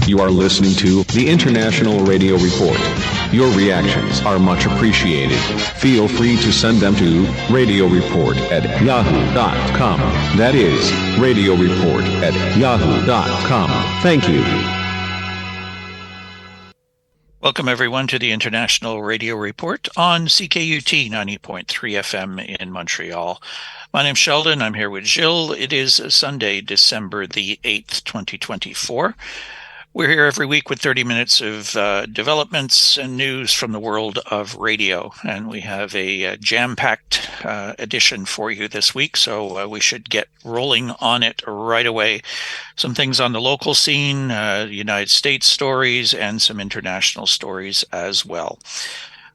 You are listening to the International Radio Report. Your reactions are much appreciated. Feel free to send them to radioreport@yahoo.com. That is, radioreport@yahoo.com. Thank you. Welcome, everyone, to the International Radio Report on CKUT 90.3 FM in Montreal. My name's Sheldon. I'm here with Gilles. It is Sunday, December the 8th, 2024. We're here every week with 30 minutes of developments and news from the world of radio. And we have a jam-packed edition for you this week, so we should get rolling on it right away. Some things on the local scene, United States stories, and some international stories as well.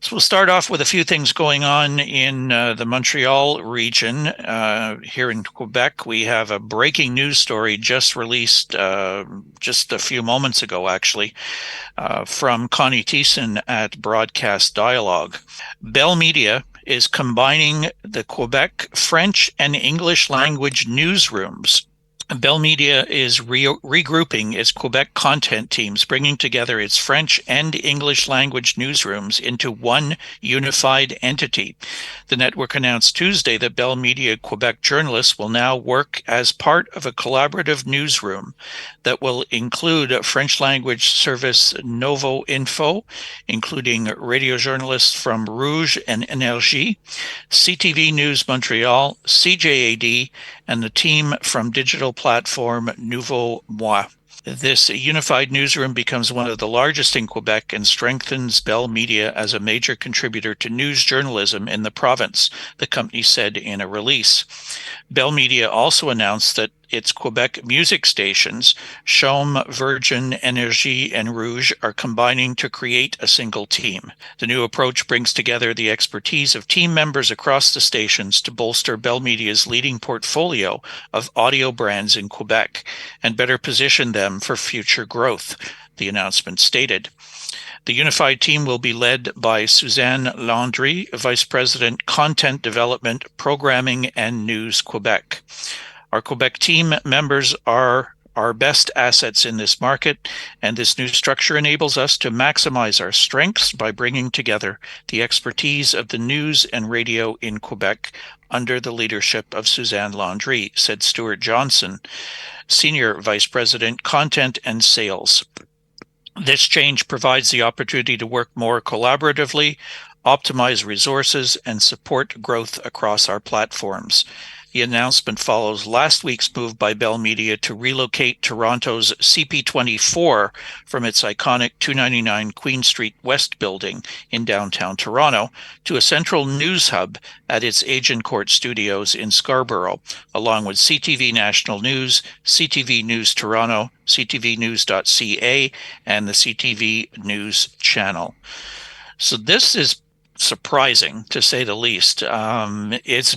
So we'll start off with a few things going on in the Montreal region. Here in Quebec, we have a breaking news story just released just a few moments ago, actually, from Connie Theissen at Broadcast Dialogue. Bell Media is combining the Quebec French and English-language newsrooms. Bell Media is regrouping its Quebec content teams, bringing together its French and English language newsrooms into one unified entity. The network announced Tuesday that Bell Media Quebec journalists will now work as part of a collaborative newsroom that will include French language service Novo Info, including radio journalists from Rouge and Énergie, CTV News Montreal, CJAD, and the team from digital platform Nouveau Moi. This unified newsroom becomes one of the largest in Quebec and strengthens Bell Media as a major contributor to news journalism in the province, the company said in a release. Bell Media also announced that its Quebec music stations, Choe, Virgin, Énergie, and Rouge, are combining to create a single team. The new approach brings together the expertise of team members across the stations to bolster Bell Media's leading portfolio of audio brands in Quebec and better position them for future growth, the announcement stated. The unified team will be led by Suzanne Landry, Vice President, Content Development, Programming, and News Quebec. Our Quebec team members are our best assets in this market, and this new structure enables us to maximize our strengths by bringing together the expertise of the news and radio in Quebec under the leadership of Suzanne Landry, said Stuart Johnson, Senior Vice President, Content and Sales. This change provides the opportunity to work more collaboratively, optimize resources, and support growth across our platforms. The announcement follows last week's move by Bell Media to relocate Toronto's CP24 from its iconic 299 Queen Street West building in downtown Toronto to a central news hub at its Agincourt studios in Scarborough, along with CTV National News, CTV News Toronto, ctvnews.ca, and the CTV News channel. So this is surprising, to say the least. It's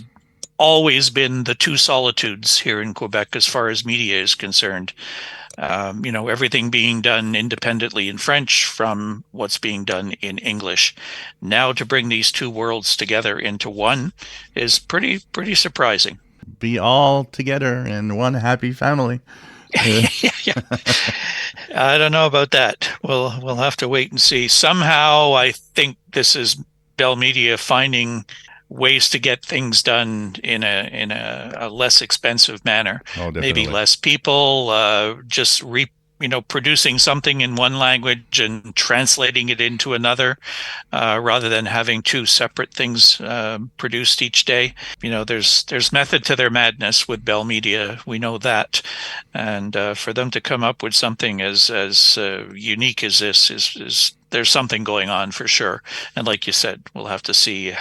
always been the two solitudes here in Quebec as far as media is concerned. Everything being done independently in French from what's being done in English. Now to bring these two worlds together into one is pretty surprising. Be all together in one happy family. Yeah. I don't know about that. We'll have to wait and see. Somehow I think this is Bell Media finding ways to get things done in a less expensive manner. Oh, maybe less people, just producing something in one language and translating it into another, rather than having two separate things produced each day. There's method to their madness with Bell Media. We know that, and for them to come up with something as unique as this is there's something going on for sure. And like you said, we'll have to see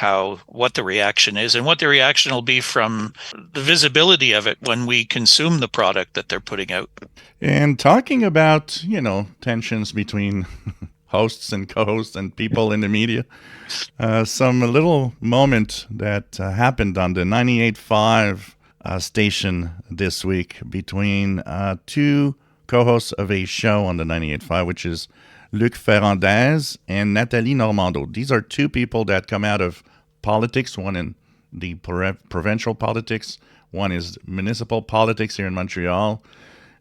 what the reaction is and what the reaction will be from the visibility of it when we consume the product that they're putting out. And talking about, tensions between hosts and co-hosts and people in the media, some little moment that happened on the 98.5 station this week between two co-hosts of a show on the 98.5, which is Luc Ferrandez and Nathalie Normando. These are two people that come out of politics, one in the provincial politics, one is municipal politics here in Montreal.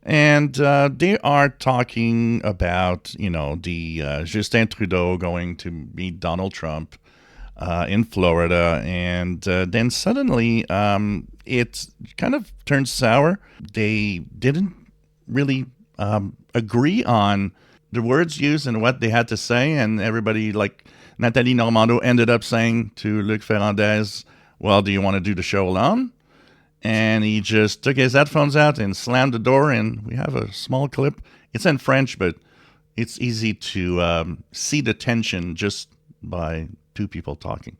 And they are talking about, the Justin Trudeau going to meet Donald Trump in Florida. And then suddenly it kind of turned sour. They didn't really agree on the words used and what they had to say. And everybody, like Nathalie Normando, ended up saying to Luc Ferrandez, well, do you want to do the show alone? And he just took his headphones out and slammed the door. And we have a small clip. It's in French, but it's easy to see the tension just by two people talking.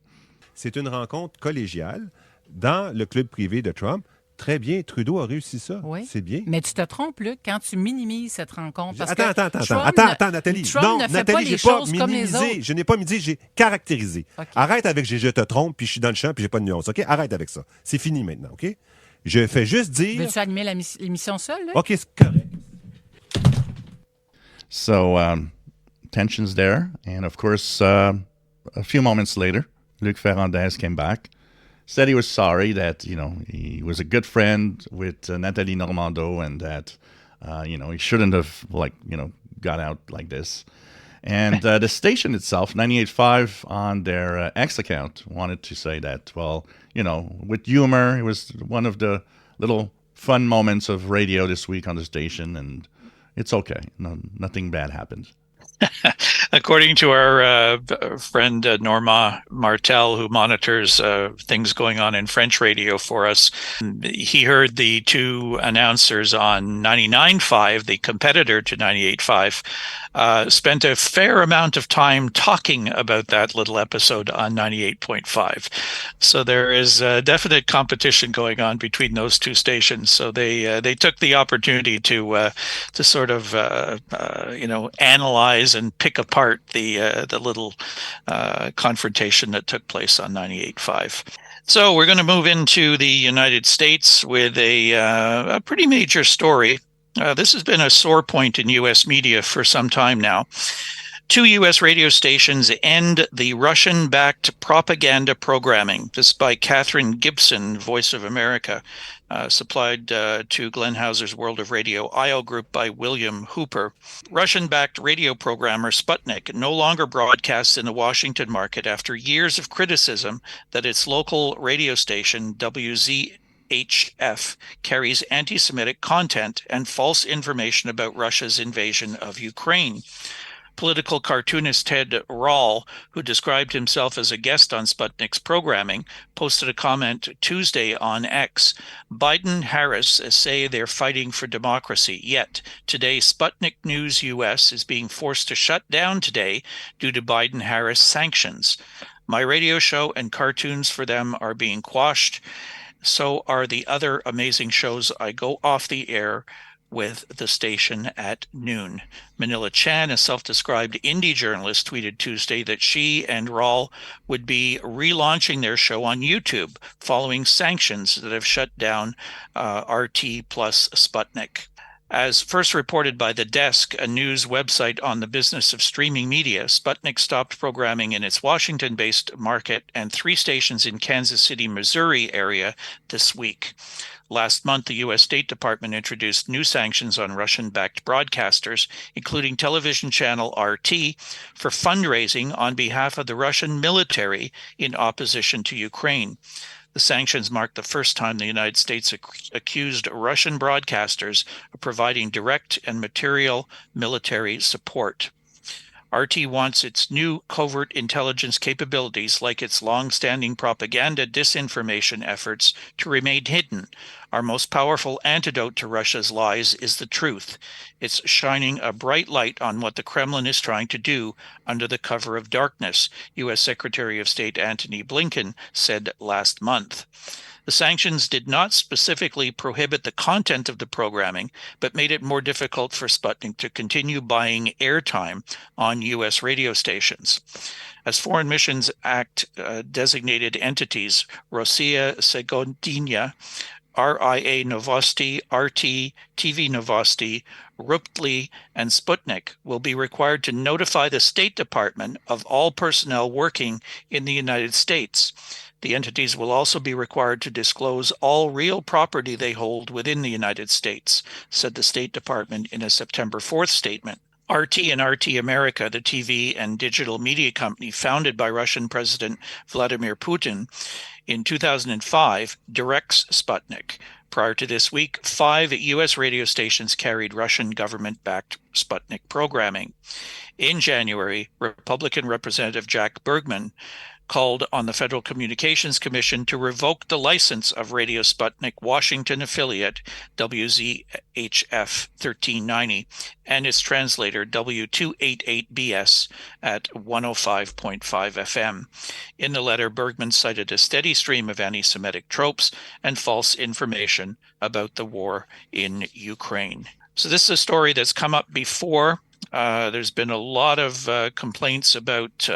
C'est une rencontre collégiale dans le club privé de Trump. Très bien, Trudeau a réussi ça. Oui. C'est bien. Mais tu te trompes, Luc, quand tu minimises cette rencontre. Parce Attends, Nathalie. Trump ne fait pas les choses comme les autres. Je n'ai pas minimisé, j'ai caractérisé. Okay. Arrête avec je te trompe, puis je suis dans le champ, puis j'ai pas de nuance. OK? Arrête avec ça. C'est fini maintenant, OK? Je fais juste dire... Veux-tu animer l'émission seule, Luc? OK, c'est correct. So, tensions there. And of course, a few moments later, Luc Ferrandez came back, said he was sorry that, he was a good friend with Nathalie Normando and that, he shouldn't have, got out like this. And the station itself, 98.5 on their X account, wanted to say that, well, with humor, it was one of the little fun moments of radio this week on the station, and it's okay. No, nothing bad happened. According to our friend Norma Martel, who monitors things going on in French radio for us, he heard the two announcers on 99.5, the competitor to 98.5, spent a fair amount of time talking about that little episode on 98.5. So there is definite competition going on between those two stations. So they took the opportunity to sort of analyze and pick apart the little confrontation that took place on 98.5. So we're going to move into the United States with a pretty major story. This has been a sore point in U.S. media for some time now. 2 U.S. radio stations end the Russian-backed propaganda programming. This is by Katherine Gypson, Voice of America, supplied to Glenn Hauser's World of Radio IO group by William Hooper. Russian-backed radio programmer Sputnik no longer broadcasts in the Washington market after years of criticism that its local radio station, WZHF, carries anti-Semitic content and false information about Russia's invasion of Ukraine. Political cartoonist Ted Rall, who described himself as a guest on Sputnik's programming, posted a comment Tuesday on X. Biden-Harris say they're fighting for democracy, yet today Sputnik News US is being forced to shut down today due to Biden-Harris sanctions. My radio show and cartoons for them are being quashed. So are the other amazing shows I go off the air with the station at noon. Manila Chan, a self-described indie journalist, tweeted Tuesday that she and Rall would be relaunching their show on YouTube following sanctions that have shut down RT plus Sputnik. As first reported by The Desk, a news website on the business of streaming media, Sputnik stopped programming in its Washington-based market and 3 stations in Kansas City, Missouri area this week. Last month, the U.S. State Department introduced new sanctions on Russian-backed broadcasters, including television channel RT, for fundraising on behalf of the Russian military in opposition to Ukraine. The sanctions mark the first time the United States accused Russian broadcasters of providing direct and material military support. RT wants its new covert intelligence capabilities, like its long-standing propaganda disinformation efforts, to remain hidden. Our most powerful antidote to Russia's lies is the truth. It's shining a bright light on what the Kremlin is trying to do under the cover of darkness, U.S. Secretary of State Antony Blinken said last month. The sanctions did not specifically prohibit the content of the programming, but made it more difficult for Sputnik to continue buying airtime on U.S. radio stations. As Foreign Missions Act designated entities, Rossiya Segodnya, RIA Novosti, RT, TV Novosti, Ruptli, and Sputnik will be required to notify the State Department of all personnel working in the United States. The entities will also be required to disclose all real property they hold within the United States, said the State Department in a September 4th statement. RT and RT America, the TV and digital media company founded by Russian President Vladimir Putin in 2005, directs Sputnik. Prior to this week, 5 U.S. radio stations carried Russian government-backed Sputnik programming. In January, Republican Representative Jack Bergman called on the Federal Communications Commission to revoke the license of Radio Sputnik Washington affiliate WZHF 1390 and its translator W288BS at 105.5 FM. In the letter, Bergman cited a steady stream of anti-Semitic tropes and false information about the war in Ukraine. So this is a story that's come up before. There's been a lot of complaints about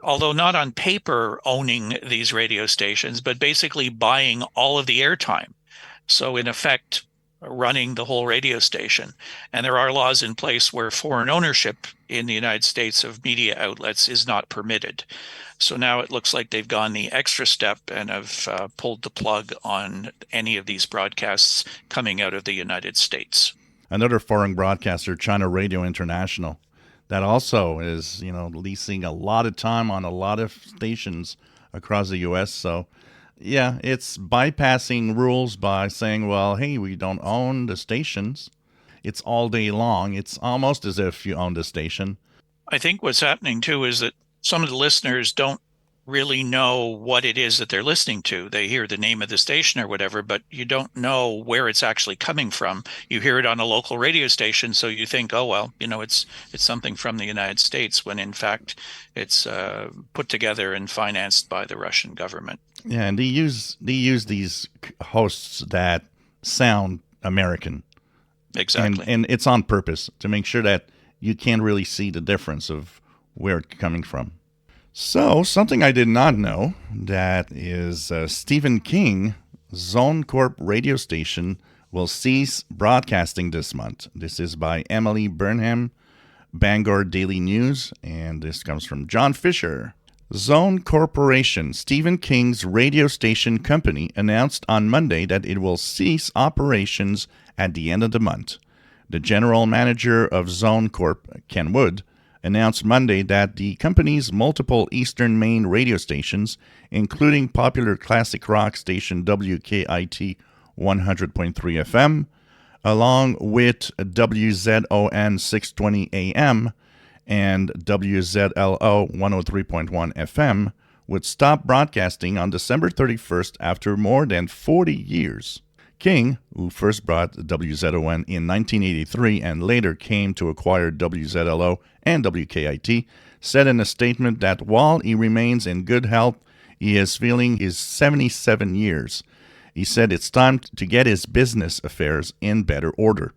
although not on paper owning these radio stations, but basically buying all of the airtime. So in effect, running the whole radio station. And there are laws in place where foreign ownership in the United States of media outlets is not permitted. So now it looks like they've gone the extra step and have pulled the plug on any of these broadcasts coming out of the United States. Another foreign broadcaster, China Radio International, that also is, leasing a lot of time on a lot of stations across the U.S. So, yeah, it's bypassing rules by saying, well, hey, we don't own the stations. It's all day long. It's almost as if you own the station. I think what's happening, too, is that some of the listeners don't really know what it is that they're listening to. They hear the name of the station or whatever, but you don't know where it's actually coming from. You hear it on a local radio station, so you think, oh, well, it's something from the United States, when in fact it's put together and financed by the Russian government. Yeah, and they use these hosts that sound American. Exactly. And it's on purpose to make sure that you can't really see the difference of where it's coming from. So, something I did not know, that is Stephen King, Zone Corp radio station, will cease broadcasting this month. This is by Emily Burnham, Bangor Daily News, and this comes from John Fisher. Zone Corporation, Stephen King's radio station company, announced on Monday that it will cease operations at the end of the month. The general manager of Zone Corp, Ken Wood, announced Monday that the company's multiple Eastern Maine radio stations, including popular classic rock station WKIT 100.3 FM, along with WZON 620 AM and WZLO 103.1 FM, would stop broadcasting on December 31st after more than 40 years. King, who first brought WZON in 1983 and later came to acquire WZLO and WKIT, said in a statement that while he remains in good health, he is feeling his 77 years. He said it's time to get his business affairs in better order.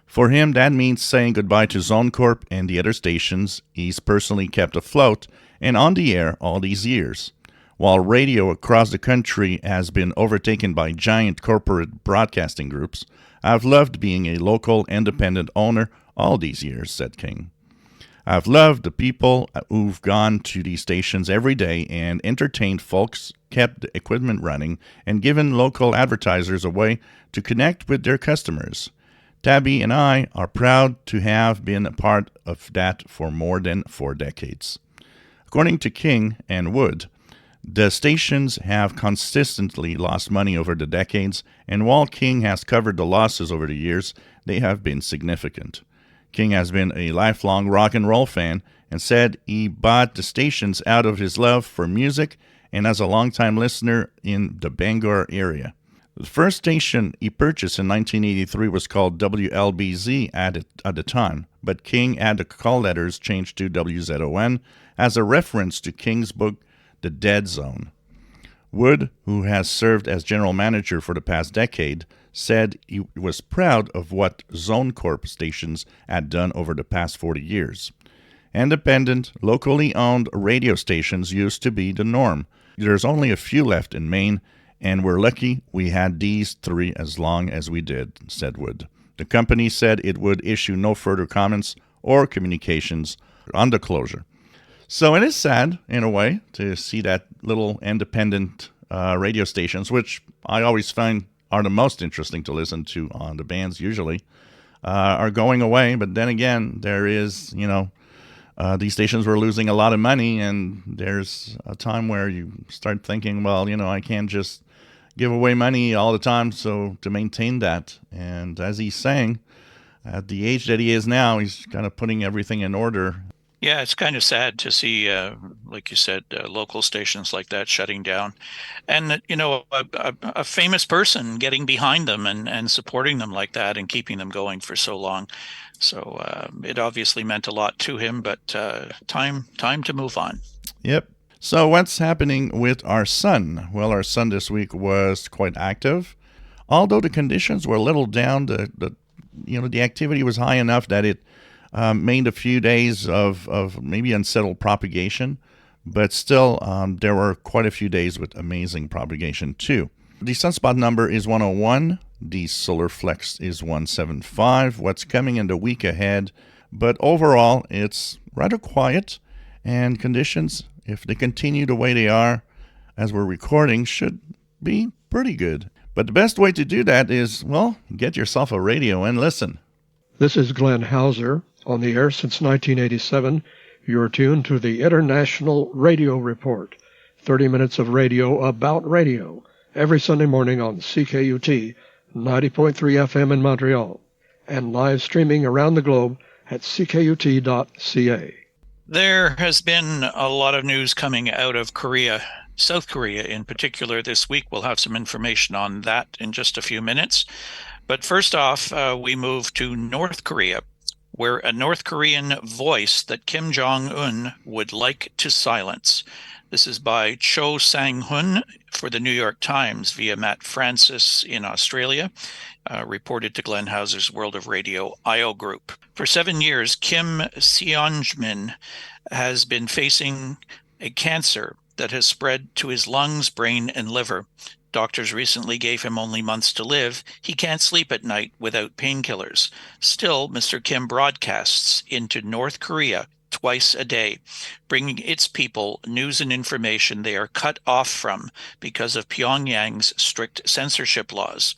For him, that means saying goodbye to Zone Corp and the other stations he's personally kept afloat and on the air all these years. While radio across the country has been overtaken by giant corporate broadcasting groups, I've loved being a local independent owner all these years, said King. I've loved the people who've gone to these stations every day and entertained folks, kept the equipment running, and given local advertisers a way to connect with their customers. Tabby and I are proud to have been a part of that for more than 4 decades. According to King and Wood, the stations have consistently lost money over the decades, and while King has covered the losses over the years, they have been significant. King has been a lifelong rock and roll fan and said he bought the stations out of his love for music and as a longtime listener in the Bangor area. The first station he purchased in 1983 was called WLBZ at the time, but King had the call letters changed to WZON as a reference to King's book, The Dead Zone. Wood, who has served as general manager for the past decade, said he was proud of what Zone Corp stations had done over the past 40 years. Independent, locally owned radio stations used to be the norm. There's only a few left in Maine, and we're lucky we had these 3 as long as we did, said Wood. The company said it would issue no further comments or communications on the closure. So it is sad, in a way, to see that little independent radio stations, which I always find are the most interesting to listen to on the bands usually, are going away. But then again, there is, these stations were losing a lot of money, and there's a time where you start thinking, well, I can't just give away money all the time to maintain that. And as he's saying, at the age that he is now, he's kind of putting everything in order. Yeah, it's kind of sad to see, like you said, local stations like that shutting down. And, a famous person getting behind them and supporting them like that and keeping them going for so long. So it obviously meant a lot to him, but time to move on. Yep. So what's happening with our son? Well, our son this week was quite active. Although the conditions were a little down, the activity was high enough that it made a few days of maybe unsettled propagation, but still there were quite a few days with amazing propagation too. The sunspot number is 101. The solar flex is 175. What's coming in the week ahead? But overall, it's rather quiet, and conditions, if they continue the way they are as we're recording, should be pretty good. But the best way to do that is, well, get yourself a radio and listen. This is Glenn Hauser. On the air since 1987, you're tuned to the International Radio Report. 30 minutes of radio about radio, every Sunday morning on CKUT 90.3 FM in Montreal, and live streaming around the globe at ckut.ca. There has been a lot of news coming out of Korea, South Korea in particular this week. We'll have some information on that in just a few minutes. But first off, we move to North Korea, where a North Korean voice that Kim Jong-un would like to silence. This is by Choe Sang-Hun for the New York Times via Matt Francis in Australia, reported to Glenn Hauser's World of Radio IO Group. For 7 years, Kim Seong-min has been facing a cancer that has spread to his lungs, brain, and liver. Doctors recently gave him only months to live. He can't sleep at night without painkillers. Still, Mr. Kim broadcasts into North Korea twice a day, bringing its people news and information they are cut off from because of Pyongyang's strict censorship laws.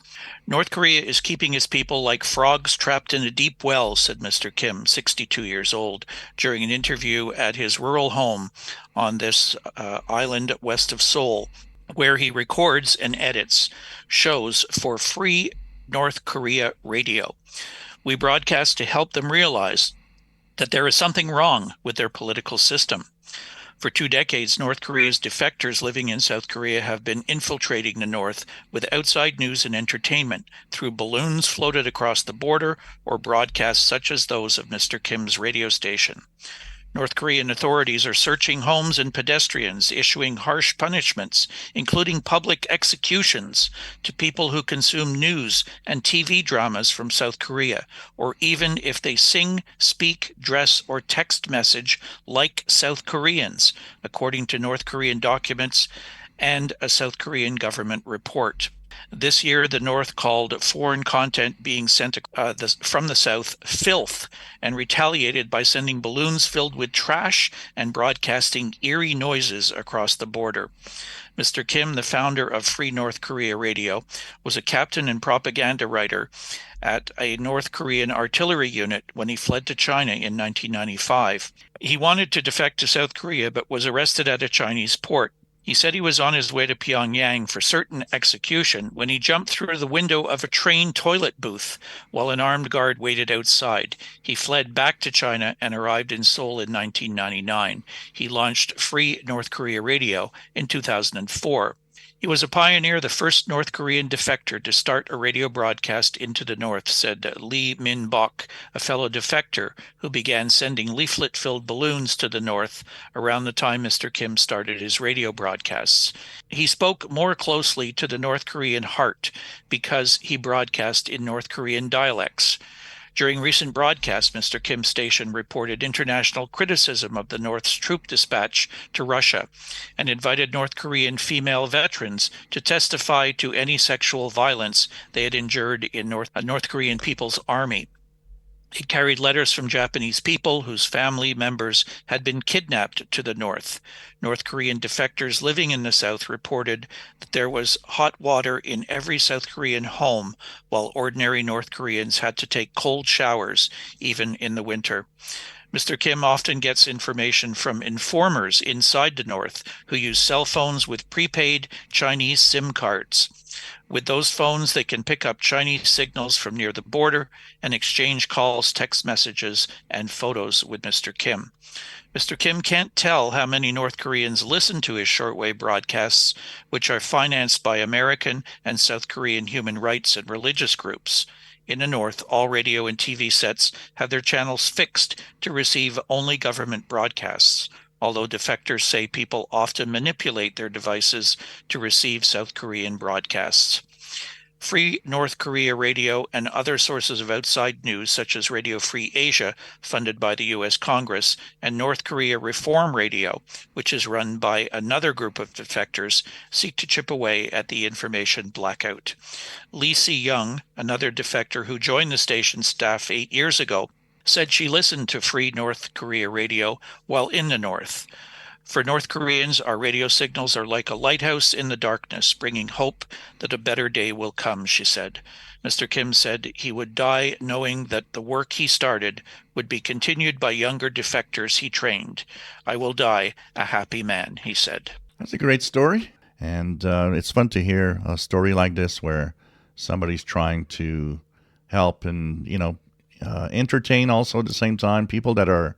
North Korea is keeping its people like frogs trapped in a deep well, said Mr. Kim, 62 years old, during an interview at his rural home on this island west of Seoul, where he records and edits shows for free North Korea radio. We broadcast to help them realize that there is something wrong with their political system. For 2 decades, North Korea's defectors living in South Korea have been infiltrating the North with outside news and entertainment through balloons floated across the border or broadcasts such as those of Mr. Kim's radio station. North Korean authorities are searching homes and pedestrians, issuing harsh punishments, including public executions, to people who consume news and TV dramas from South Korea, or even if they sing, speak, dress, or text message like South Koreans, according to North Korean documents and a South Korean government report. This year, the North called foreign content being sent from the South filth and retaliated by sending balloons filled with trash and broadcasting eerie noises across the border. Mr. Kim, the founder of Free North Korea Radio, was a captain and propaganda writer at a North Korean artillery unit when he fled to China in 1995. He wanted to defect to South Korea but was arrested at a Chinese port. He said he was on his way to Pyongyang for certain execution when he jumped through the window of a train toilet booth while an armed guard waited outside. He fled back to China and arrived in Seoul in 1999. He launched Free North Korea Radio in 2004. He was a pioneer, the first North Korean defector to start a radio broadcast into the North, said Lee Min-bok, a fellow defector who began sending leaflet-filled balloons to the North around the time Mr. Kim started his radio broadcasts. He spoke more closely to the North Korean heart because he broadcast in North Korean dialects. During recent broadcasts, Mr. Kim's station reported international criticism of the North's troop dispatch to Russia and invited North Korean female veterans to testify to any sexual violence they had endured in North Korean People's Army. It carried letters from Japanese people whose family members had been kidnapped to the north. North Korean defectors living in the south reported that there was hot water in every South Korean home, while ordinary North Koreans had to take cold showers, even in the winter. Mr. Kim often gets information from informers inside the North who use cell phones with prepaid Chinese SIM cards. With those phones, they can pick up Chinese signals from near the border and exchange calls, text messages, and photos with Mr. Kim. Mr. Kim can't tell how many North Koreans listen to his shortwave broadcasts, which are financed by American and South Korean human rights and religious groups. In the North, all radio and TV sets have their channels fixed to receive only government broadcasts, although defectors say people often manipulate their devices to receive South Korean broadcasts. Free North Korea Radio and other sources of outside news, such as Radio Free Asia, funded by the U.S. Congress, and North Korea Reform Radio, which is run by another group of defectors, seek to chip away at the information blackout. Lee Si-young, another defector who joined the station staff 8 years ago, said she listened to Free North Korea Radio while in the North. For North Koreans, our radio signals are like a lighthouse in the darkness, bringing hope that a better day will come, she said. Mr. Kim said he would die knowing that the work he started would be continued by younger defectors he trained. I will die a happy man, he said. That's a great story. And it's fun to hear a story like this where somebody's trying to help and, entertain also at the same time people that are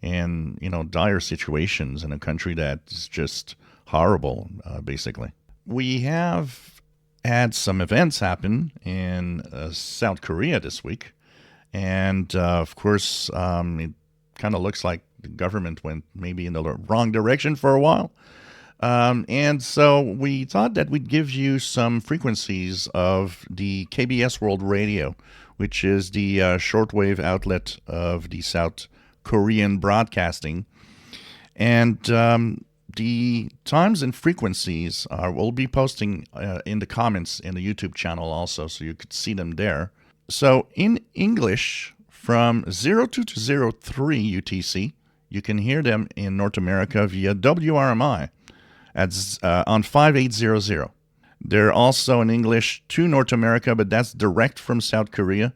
in, dire situations in a country that's just horrible, basically. We have had some events happen in South Korea this week. And, of course, it kind of looks like the government went maybe in the wrong direction for a while. And so we thought that we'd give you some frequencies of the KBS World Radio, which is the shortwave outlet of the South Korean broadcasting. And the times and frequencies we'll be posting in the comments in the YouTube channel also, so you could see them there. So in English, from 02 to 03 UTC, you can hear them in North America via WRMI on 5800. They're also in English to North America, but that's direct from South Korea,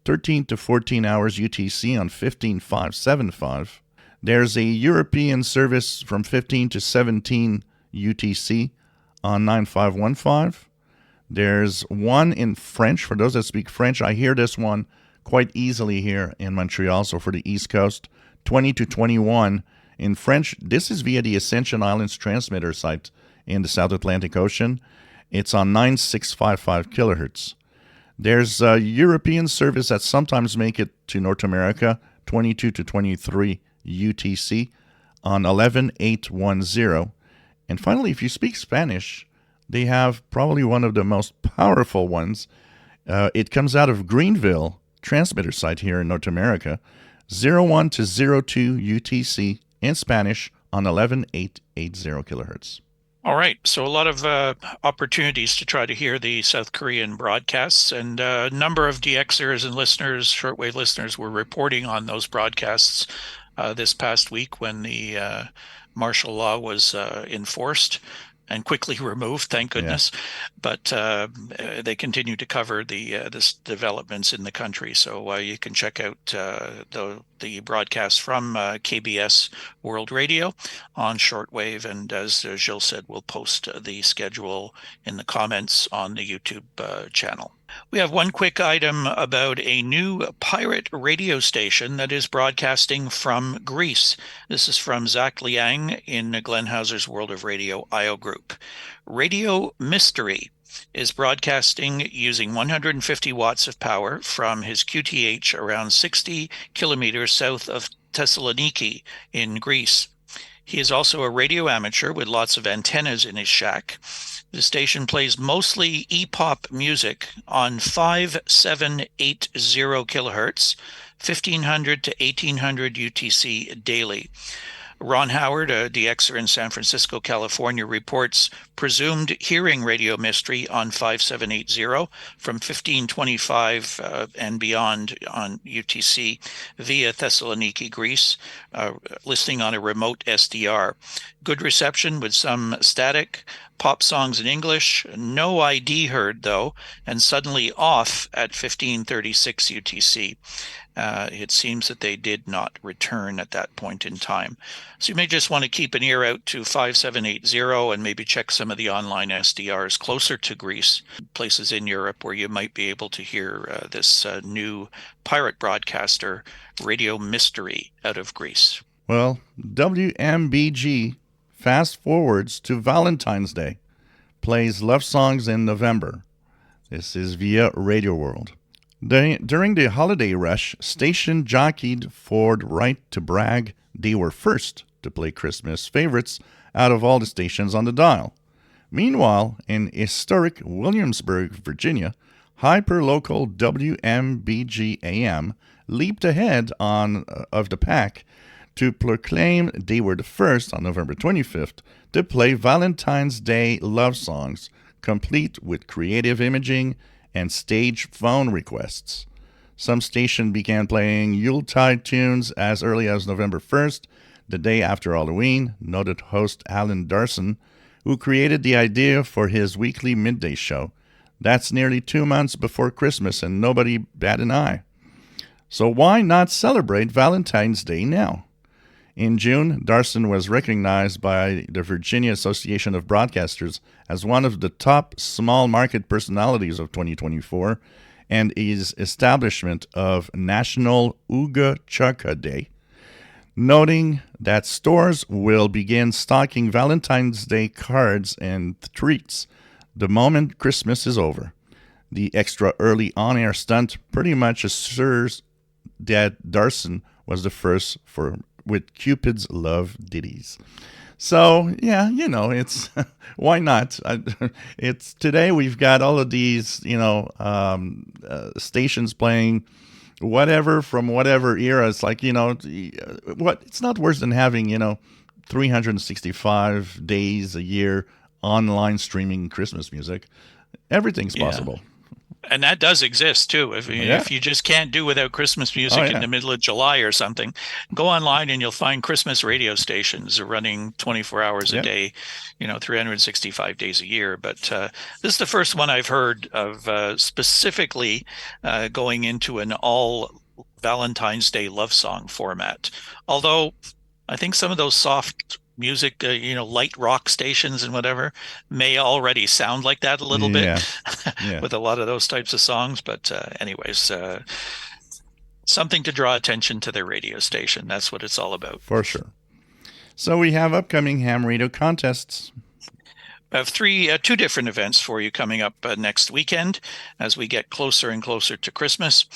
13 to 14 hours UTC on 15575. There's a European service from 15 to 17 UTC on 9515. There's one in French. For those that speak French, I hear this one quite easily here in Montreal, so for the East Coast, 20 to 21 in French. This is via the Ascension Islands transmitter site in the South Atlantic Ocean. It's on 9655 kilohertz. There's a European service that sometimes make it to North America, 22 to 23 UTC on 11810. And finally, if you speak Spanish, they have probably one of the most powerful ones. It comes out of Greenville transmitter site here in North America, 01 to 02 UTC in Spanish on 11880 kilohertz. All right, so a lot of opportunities to try to hear the South Korean broadcasts, and a number of DXers and listeners, shortwave listeners, were reporting on those broadcasts this past week when the martial law was enforced and quickly removed, thank goodness. Yeah. But they continue to cover the developments in the country. So you can check out the broadcast from KBS World Radio on shortwave. And as Gilles said, we'll post the schedule in the comments on the YouTube channel. We have one quick item about a new pirate radio station that is broadcasting from Greece. This is from Zach Liang in Glenn Hauser's World of Radio IO group. Radio Mystery is broadcasting using 150 watts of power from his QTH around 60 kilometers south of Thessaloniki in Greece. He is also a radio amateur with lots of antennas in his shack. The station plays mostly E-pop music on 5780 kilohertz, 1500 to 1800 UTC daily. Ron Howard, a DXer in San Francisco, California, reports presumed hearing radio mystery on 5780 from 1525 and beyond on UTC via Thessaloniki, Greece, listening on a remote SDR. Good reception with some static, pop songs in English, no ID heard though, and suddenly off at 1536 UTC. It seems that they did not return at that point in time. So you may just want to keep an ear out to 5780 and maybe check some of the online SDRs closer to Greece, places in Europe where you might be able to hear this new pirate broadcaster, Radio Mystery, out of Greece. Well, WMBG fast forwards to Valentine's Day, plays love songs in November. This is via Radioworld. During the holiday rush, station jockeyed for the right to brag they were first to play Christmas favorites out of all the stations on the dial. Meanwhile, in historic Williamsburg, Virginia, hyper-local WMBG AM leaped ahead of the pack to proclaim they were the first on November 25th to play Valentine's Day love songs, complete with creative imaging and stage phone requests. Some station began playing Yuletide tunes as early as November 1st, the day after Halloween, noted host Alan Darson, who created the idea for his weekly midday show. That's nearly 2 months before Christmas and nobody bat an eye. So why not celebrate Valentine's Day now? In June, Darson was recognized by the Virginia Association of Broadcasters as one of the top small market personalities of 2024, and his establishment of National Ooga Chukka Day, noting that stores will begin stocking Valentine's Day cards and treats the moment Christmas is over. The extra early on-air stunt pretty much assures that Darson was the first with Cupid's love ditties. So, yeah, it's why not? It's today we've got all of these, stations playing whatever from whatever era. It's like, it's not worse than having, 365 days a year online streaming Christmas music. Everything's possible. And that does exist too. If you just can't do without Christmas music in the middle of July or something, go online and you'll find Christmas radio stations running 24 hours a day, 365 days a year. But this is the first one I've heard of specifically going into an all Valentine's Day love song format. Although I think some of those soft music, light rock stations and whatever may already sound like that a little bit with a lot of those types of songs. But anyways, something to draw attention to their radio station. That's what it's all about. For sure. So we have upcoming ham radio contests. I have two different events for you coming up next weekend as we get closer and closer to Christmas.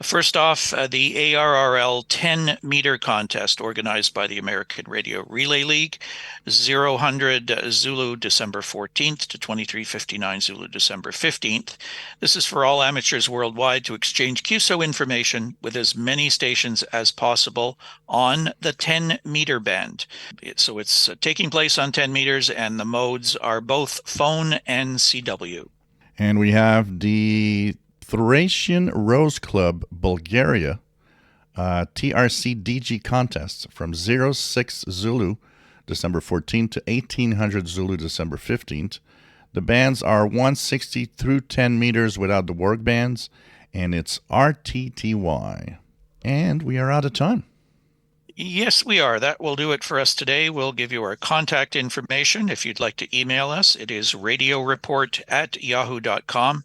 First off, the ARRL 10-meter contest organized by the American Radio Relay League, 0000 Zulu December 14th to 2359 Zulu December 15th. This is for all amateurs worldwide to exchange QSO information with as many stations as possible on the 10-meter band. So it's taking place on 10 meters, and the modes are both phone and CW. And we have the Thracian Rose Club, Bulgaria, TRC DG contests from 06 Zulu, December 14th to 1800 Zulu, December 15th. The bands are 160 through 10 meters without the work bands, and it's RTTY. And we are out of time. Yes, we are. That will do it for us today. We'll give you our contact information. If you'd like to email us, it is radioreport@yahoo.com.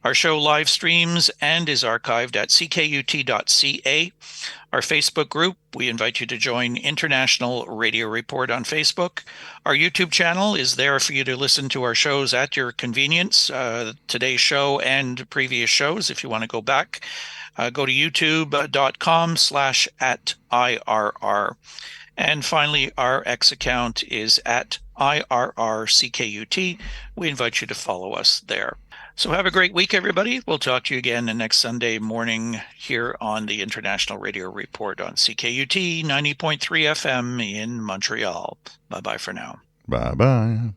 Our show live streams and is archived at ckut.ca. Our Facebook group, we invite you to join International Radio Report on Facebook. Our YouTube channel is there for you to listen to our shows at your convenience, today's show and previous shows if you want to go back. Go to youtube.com/@IRR. And finally, our X account is at IRRCKUT. We invite you to follow us there. So have a great week, everybody. We'll talk to you again next Sunday morning here on the International Radio Report on CKUT 90.3 FM in Montreal. Bye-bye for now. Bye-bye.